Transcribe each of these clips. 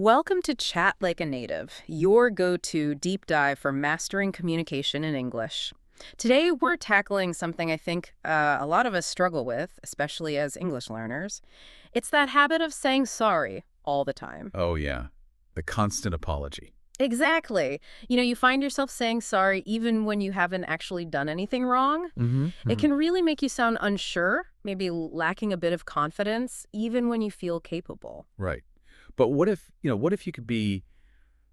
Welcome to Chat Like a Native, your go-to deep dive for mastering communication in English. Today, we're tackling something I think a lot of us struggle with, especially as English learners. It's that habit of saying sorry all the time. Oh, yeah. The constant apology. Exactly. You find yourself saying sorry even when you haven't actually done anything wrong. It Mm-hmm. can really make you sound unsure, maybe lacking a bit of confidence, even when you feel capable. Right. But what if you could be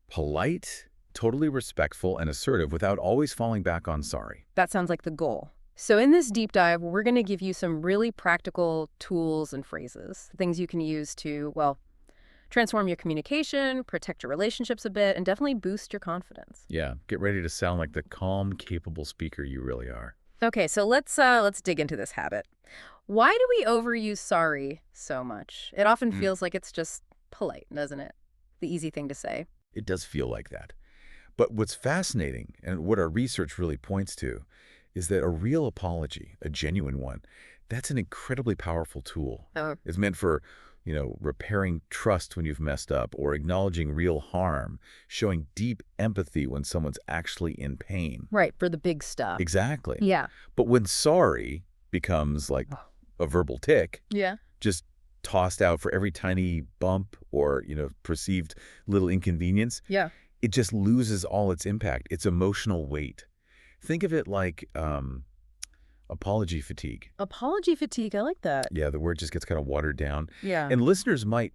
polite, totally respectful, and assertive without always falling back on sorry? That sounds like the goal. So in this deep dive, we're going to give you some really practical tools and phrases, things you can use to, well, transform your communication, protect your relationships a bit, and definitely boost your confidence. Yeah, get ready to sound like the calm, capable speaker you really are. Okay, so let's dig into this habit. Why do we overuse sorry so much? It often Mm. feels like it's just polite, doesn't it? The easy thing to say. It does feel like that. But what's fascinating, and what our research really points to, is that a real apology, a genuine one, that's an incredibly powerful tool. Oh, It's meant for, repairing trust when you've messed up, or acknowledging real harm, showing deep empathy when someone's actually in pain. right, for the big stuff. Exactly. Yeah. But when sorry becomes like a verbal tick, Yeah. just tossed out for every tiny bump or, perceived little inconvenience, Yeah. it just loses all its impact, its emotional weight. Think of it like apology fatigue. Apology fatigue, I like that. Yeah, the word just gets kind of watered down. Yeah. And listeners might,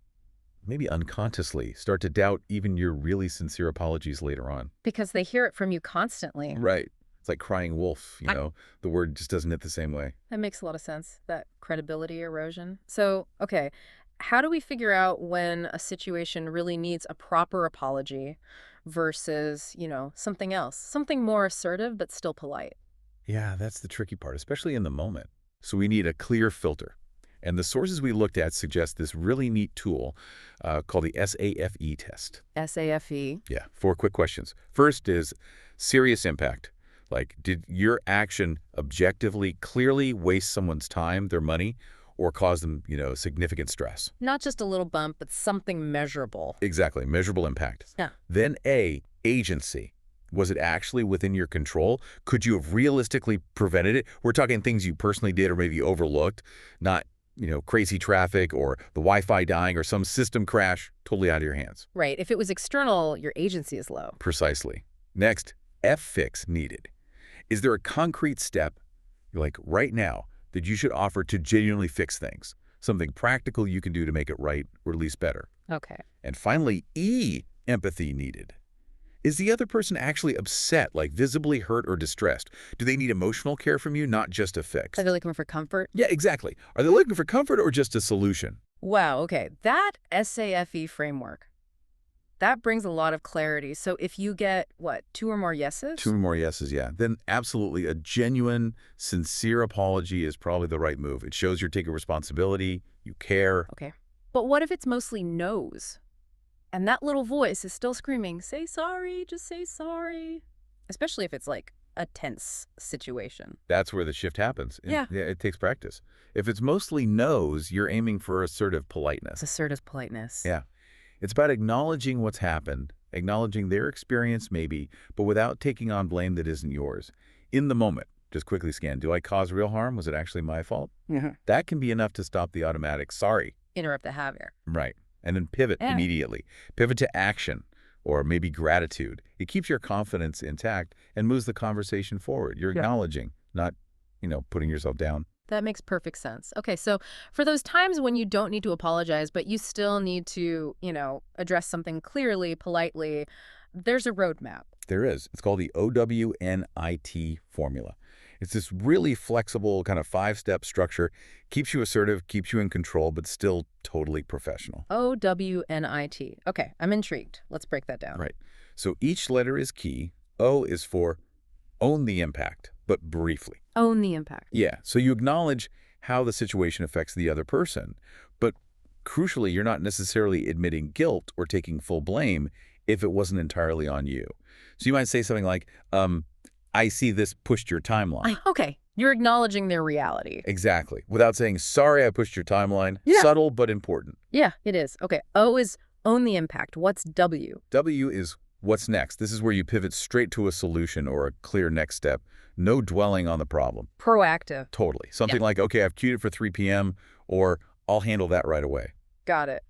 maybe unconsciously, start to doubt even your really sincere apologies later on. Because they hear it from you constantly. Right. It's like crying wolf, the word just doesn't hit the same way. That makes a lot of sense, that credibility erosion. So, okay, how do we figure out when a situation really needs a proper apology versus, something else, something more assertive but still polite? Yeah, that's the tricky part, especially in the moment. So we need a clear filter. And the sources we looked at suggest this really neat tool called the SAFE test. SAFE. Yeah, 4 quick questions. First is serious impact. Like, did your action objectively, clearly waste someone's time, their money, or cause them, significant stress? Not just a little bump, but something measurable. Exactly, measurable impact. Yeah. Then A, agency. Was it actually within your control? Could you have realistically prevented it? We're talking things you personally did or maybe overlooked, not, crazy traffic or the Wi-Fi dying or some system crash totally out of your hands. Right. If it was external, your agency is low. Precisely. Next, F-fix needed. Is there a concrete step, like right now, that you should offer to genuinely fix things? Something practical you can do to make it right or at least better. Okay. And finally, E, empathy needed. Is the other person actually upset, like visibly hurt or distressed? Do they need emotional care from you, not just a fix? Are they looking for comfort? Yeah, exactly. Are they looking for comfort or just a solution? Wow, okay. That SAFE framework, that brings a lot of clarity. So if you get, what, 2 or more yeses? 2 more yeses, yeah. Then absolutely a genuine, sincere apology is probably the right move. It shows you're taking responsibility, you care. Okay. But what if it's mostly no's? And that little voice is still screaming, say sorry, just say sorry. Especially if it's like a tense situation. That's where the shift happens. Yeah. Yeah, it takes practice. If it's mostly no's, you're aiming for assertive politeness. It's assertive politeness. Yeah. It's about acknowledging what's happened, acknowledging their experience maybe, but without taking on blame that isn't yours. In the moment, just quickly scan, do I cause real harm? Was it actually my fault? That can be enough to stop the automatic sorry. Interrupt the behavior. Right. And then pivot immediately. Pivot to action or maybe gratitude. It keeps your confidence intact and moves the conversation forward. You're acknowledging, not, putting yourself down. That makes perfect sense. Okay, so for those times when you don't need to apologize, but you still need to, address something clearly, politely, there's a roadmap. There is. It's called the OWNIT formula. It's this really flexible kind of 5-step structure. Keeps you assertive, keeps you in control, but still totally professional. OWNIT. Okay, I'm intrigued. Let's break that down. Right. So each letter is key. O is for own the impact, but briefly. Own the impact. Yeah. So you acknowledge how the situation affects the other person, but crucially, you're not necessarily admitting guilt or taking full blame if it wasn't entirely on you. So you might say something like, I see this pushed your timeline. Okay, you're acknowledging their reality. Exactly. Without saying, sorry, I pushed your timeline. Yeah. Subtle but important. Yeah, it is. Okay, O is Own the impact. What's W? W is what's next. This is where you pivot straight to a solution or a clear next step. No dwelling on the problem. Proactive. Totally. Something Yeah. like, okay, I've queued it for 3 p.m. or I'll handle that right away. Got it.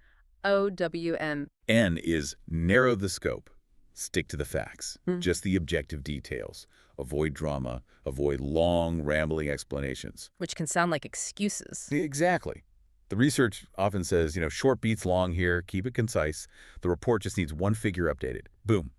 OWN. N is narrow the scope. Stick to the facts. Hmm. Just the objective details. Avoid drama. Avoid long, rambling explanations. Which can sound like excuses. Exactly. The research often says, short beats long here, keep it concise. The report just needs one figure updated. Boom.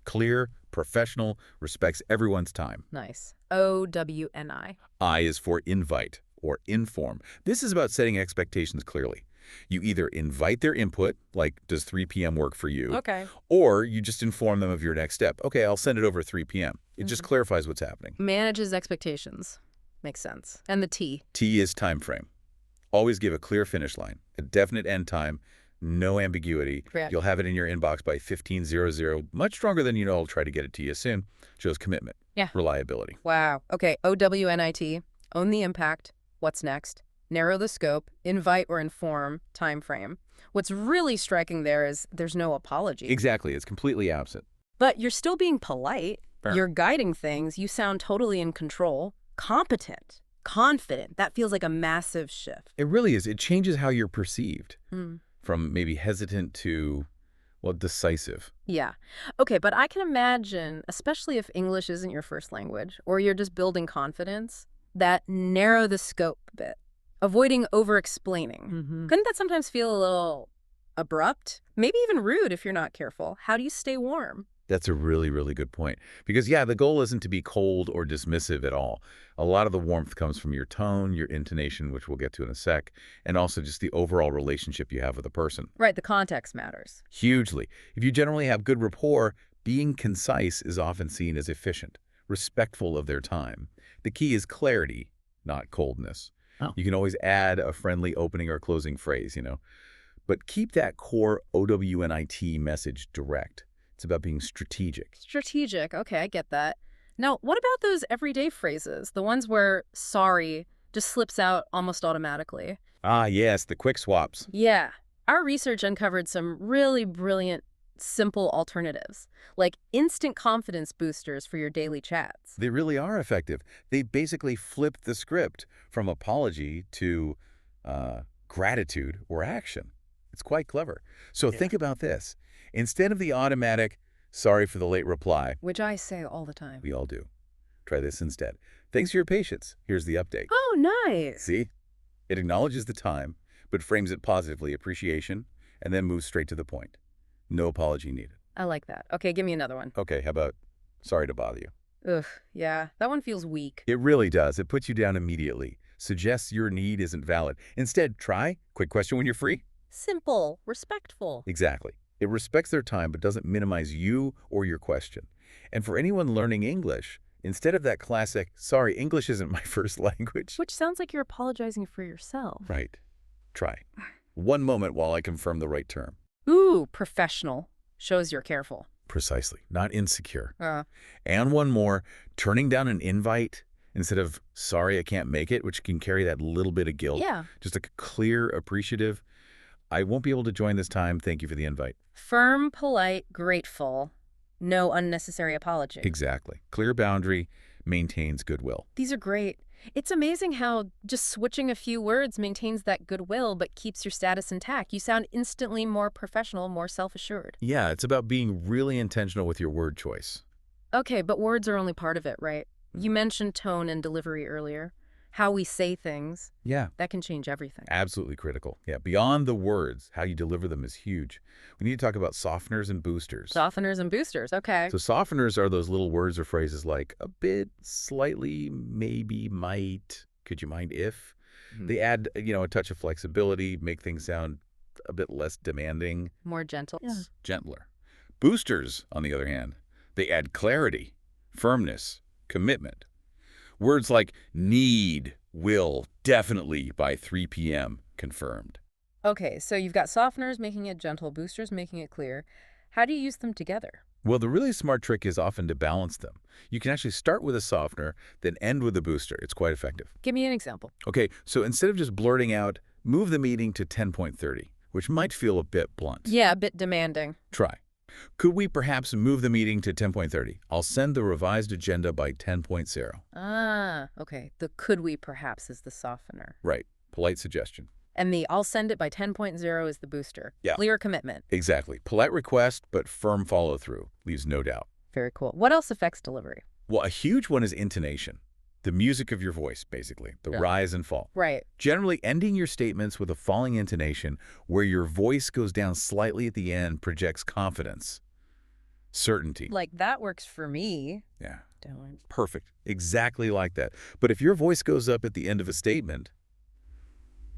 Clear, professional, respects everyone's time. Nice. OWNI. I is for invite or inform. This is about setting expectations clearly. You either invite their input, like, does 3 p.m. work for you? Okay. Or you just inform them of your next step. Okay, I'll send it over at 3 p.m. It just clarifies what's happening. Manages expectations. Makes sense. And the T. T is time frame. Always give a clear finish line, a definite end time, no ambiguity. Correct. You'll have it in your inbox by 15:00. Much stronger than I'll try to get it to you soon. Shows commitment. Yeah. Reliability. Wow. Okay. OWNIT. Own the impact. What's next? Narrow the scope. Invite or inform. Time frame. What's really striking there is there's no apology. Exactly. It's completely absent. But you're still being polite. Fair. You're guiding things. You sound totally in control. Competent. Confident. That feels like a massive shift. It really is. It changes how you're perceived. Hmm. From maybe hesitant to, well, decisive. Yeah. Okay, but I can imagine, especially if English isn't your first language, or you're just building confidence, that narrow the scope a bit. Avoiding over-explaining. Couldn't that sometimes feel a little abrupt? Maybe even rude if you're not careful. How do you stay warm? That's a really, really good point. Because, yeah, the goal isn't to be cold or dismissive at all. A lot of the warmth comes from your tone, your intonation, which we'll get to in a sec, and also just the overall relationship you have with a person. Right, the context matters. Hugely. If you generally have good rapport, being concise is often seen as efficient, respectful of their time. The key is clarity, not coldness. Oh. You can always add a friendly opening or closing phrase, But keep that core OWNIT message direct. It's about being strategic. Strategic. Okay, I get that. Now, what about those everyday phrases? The ones where sorry just slips out almost automatically. Ah, yes, the quick swaps. Yeah. Our research uncovered some really brilliant, simple alternatives, like instant confidence boosters for your daily chats. They really are effective. They basically flip the script from apology to gratitude or action. It's quite clever. So think about this. Instead of the automatic, sorry for the late reply, Which I say all the time. we all do. Try this instead. Thanks for your patience. Here's the update. Oh, nice. See? It acknowledges the time, but frames it positively, appreciation, and then moves straight to the point. No apology needed. I like that. Okay, give me another one. Okay, how about, sorry to bother you? Ugh, yeah, that one feels weak. It really does. It puts you down immediately. Suggests your need isn't valid. Instead, try, quick question when you're free. Simple, respectful. Exactly. It respects their time but doesn't minimize you or your question. And for anyone learning English, instead of that classic, sorry, English isn't my first language. Which sounds like you're apologizing for yourself. Right. Try. One moment while I confirm the right term. Ooh, professional. Shows you're careful. Precisely. Not insecure. And one more, turning down an invite instead of, sorry, I can't make it, which can carry that little bit of guilt. Yeah. Just a clear, appreciative, I won't be able to join this time. Thank you for the invite. Firm, polite, grateful. No unnecessary apology. Exactly. Clear boundary maintains goodwill. These are great. It's amazing how just switching a few words maintains that goodwill but keeps your status intact. You sound instantly more professional, more self-assured. Yeah, it's about being really intentional with your word choice. Okay, but words are only part of it, right? You mentioned tone and delivery earlier. How we say things, Yeah, that can change everything. absolutely critical. Yeah, beyond the words, how you deliver them is huge. We need to talk about softeners and boosters. Softeners and boosters, okay. So softeners are those little words or phrases like a bit, slightly, maybe, might, could you mind if? They add, a touch of flexibility, make things sound a bit less demanding, More gentle. gentler. Boosters, on the other hand, they add clarity, firmness, commitment. Words like need, will, definitely by 3 p.m. confirmed. Okay, so you've got softeners making it gentle, boosters making it clear. How do you use them together? Well, the really smart trick is often to balance them. You can actually start with a softener, then end with a booster. It's quite effective. Give me an example. Okay, so instead of just blurting out, move the meeting to 10:30, which might feel a bit blunt. Yeah, a bit demanding. Try. Could we perhaps move the meeting to 10:30? I'll send the revised agenda by 10:00. Ah, okay. The could we perhaps is the softener. Right. Polite suggestion. And the I'll send it by 10.0 is the booster. Yeah. Clear commitment. Exactly. Polite request, but firm follow-through. Leaves no doubt. Very cool. What else affects delivery? Well, a huge one is intonation. The music of your voice, basically. The rise and fall. Right. Generally, ending your statements with a falling intonation where your voice goes down slightly at the end projects confidence, certainty. Like, that works for me. Yeah. Don't. Perfect. Exactly like that. But if your voice goes up at the end of a statement,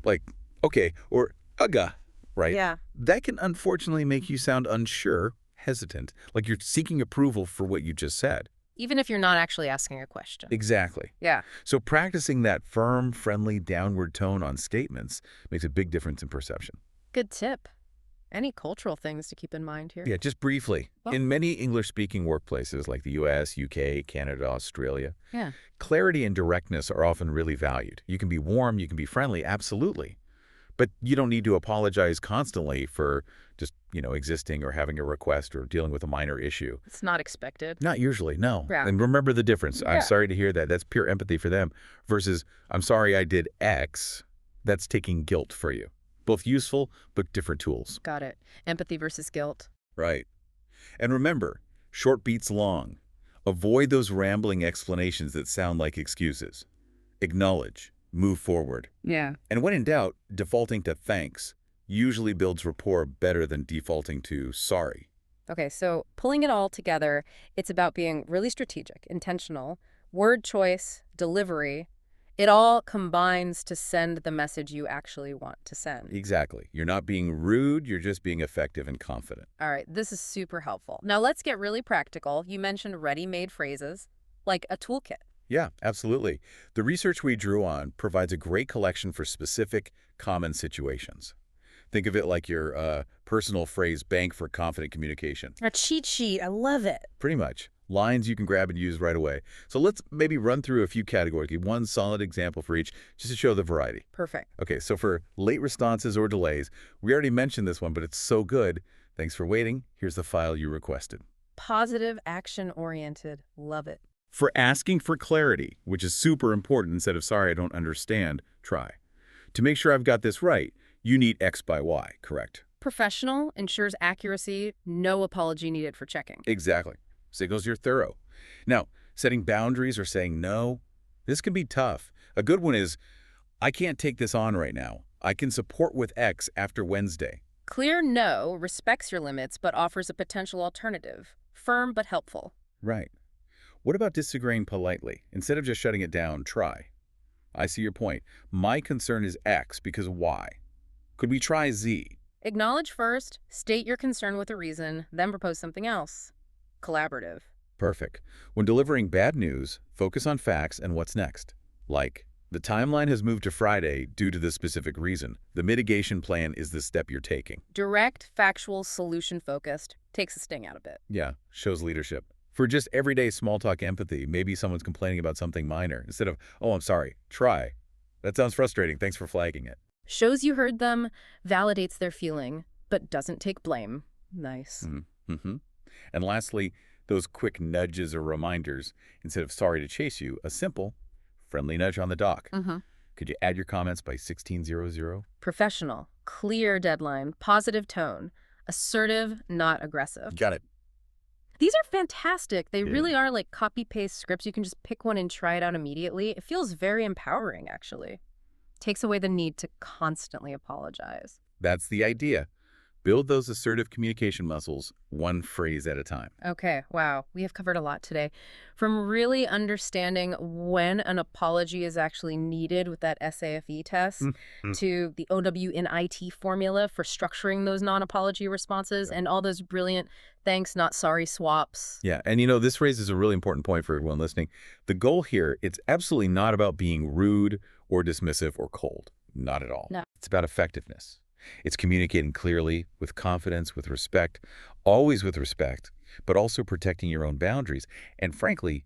like, okay, or ugga, right? Yeah. That can unfortunately make you sound unsure, hesitant, like you're seeking approval for what you just said. Even if you're not actually asking a question. Exactly. Yeah. So practicing that firm, friendly, downward tone on statements makes a big difference in perception. Good tip. Any cultural things to keep in mind here? Yeah, just briefly. Well- In many English-speaking workplaces like the US, UK, Canada, Australia, Yeah. clarity and directness are often really valued. You can be warm, you can be friendly, absolutely. But you don't need to apologize constantly for just, existing or having a request or dealing with a minor issue. It's not expected. Not usually, no. Yeah. And remember the difference. Yeah. I'm sorry to hear that. That's pure empathy for them versus I'm sorry I did X. That's taking guilt for you. Both useful, but different tools. Got it. Empathy versus guilt. Right. And remember, short beats long. Avoid those rambling explanations that sound like excuses. Acknowledge. Move forward. Yeah. And when in doubt, defaulting to thanks usually builds rapport better than defaulting to sorry. Okay, so pulling it all together, it's about being really strategic, intentional, word choice, delivery. It all combines to send the message you actually want to send. Exactly. You're not being rude, you're just being effective and confident. All right, this is super helpful. Now let's get really practical. You mentioned ready-made phrases, like a toolkit. Yeah, absolutely. The research we drew on provides a great collection for specific, common situations. Think of it like your personal phrase bank for confident communication. A cheat sheet, I love it. Pretty much. Lines you can grab and use right away. So let's maybe run through a few categories, give one solid example for each, just to show the variety. Perfect. Okay, so for late responses or delays, we already mentioned this one, but it's so good. Thanks for waiting. Here's the file you requested. Positive, action-oriented, love it. For asking for clarity, which is super important instead of sorry, I don't understand, try. To make sure I've got this right, you need X by Y, correct? Professional, ensures accuracy, no apology needed for checking. Exactly. Signals you're thorough. Now, setting boundaries or saying no, this can be tough. A good one is, I can't take this on right now. I can support with X after Wednesday. Clear no respects your limits but offers a potential alternative. Firm but helpful. Right. What about disagreeing politely? Instead of just shutting it down, try. I see your point. My concern is X because Y. Could we try Z? Acknowledge first, state your concern with a reason, then propose something else. Collaborative. Perfect. When delivering bad news, focus on facts and what's next. Like, the timeline has moved to Friday due to this specific reason. The mitigation plan is the step you're taking. Direct, factual, solution-focused. Takes the sting out a bit. Yeah, shows leadership. For just everyday small talk empathy, maybe someone's complaining about something minor. Instead of, oh, I'm sorry, try. That sounds frustrating. Thanks for flagging it. Shows you heard them, validates their feeling, but doesn't take blame. Nice. Mm-hmm. And lastly, those quick nudges or reminders. Instead of sorry to chase you, a simple, friendly nudge on the dock. Could you add your comments by 1600? Professional, clear deadline, positive tone, assertive, not aggressive. Got it. These are fantastic. They Yeah. really are like copy-paste scripts. You can just pick one and try it out immediately. It feels very empowering, actually. Takes away the need to constantly apologize. That's the idea. Build those assertive communication muscles one phrase at a time. Okay, wow. We have covered a lot today. From really understanding when an apology is actually needed with that SAFE test to the OWNIT formula for structuring those non-apology responses and all those brilliant thanks, not sorry swaps. Yeah, and this raises a really important point for everyone listening. The goal here, it's absolutely not about being rude or dismissive or cold. Not at all. No. It's about effectiveness. It's communicating clearly, with confidence, with respect, always with respect, but also protecting your own boundaries and, frankly,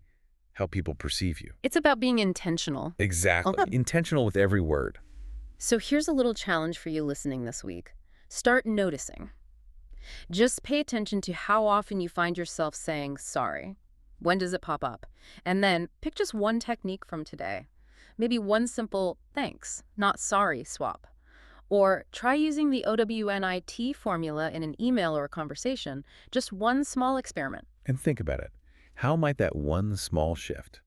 how people perceive you. It's about being intentional. Exactly. Okay. Intentional with every word. So here's a little challenge for you listening this week. Start noticing. Just pay attention to how often you find yourself saying sorry. When does it pop up? And then pick just one technique from today. Maybe one simple thanks, not sorry swap. Or try using the OWNIT formula in an email or a conversation, just one small experiment. And think about it. How might that one small shift,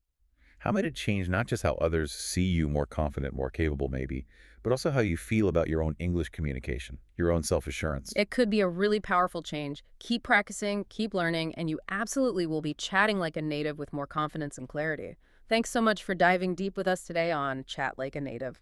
how might it change not just how others see you more confident, more capable maybe, but also how you feel about your own English communication, your own self-assurance? It could be a really powerful change. Keep practicing, keep learning, and you absolutely will be chatting like a native with more confidence and clarity. Thanks so much for diving deep with us today on Chat Like a Native.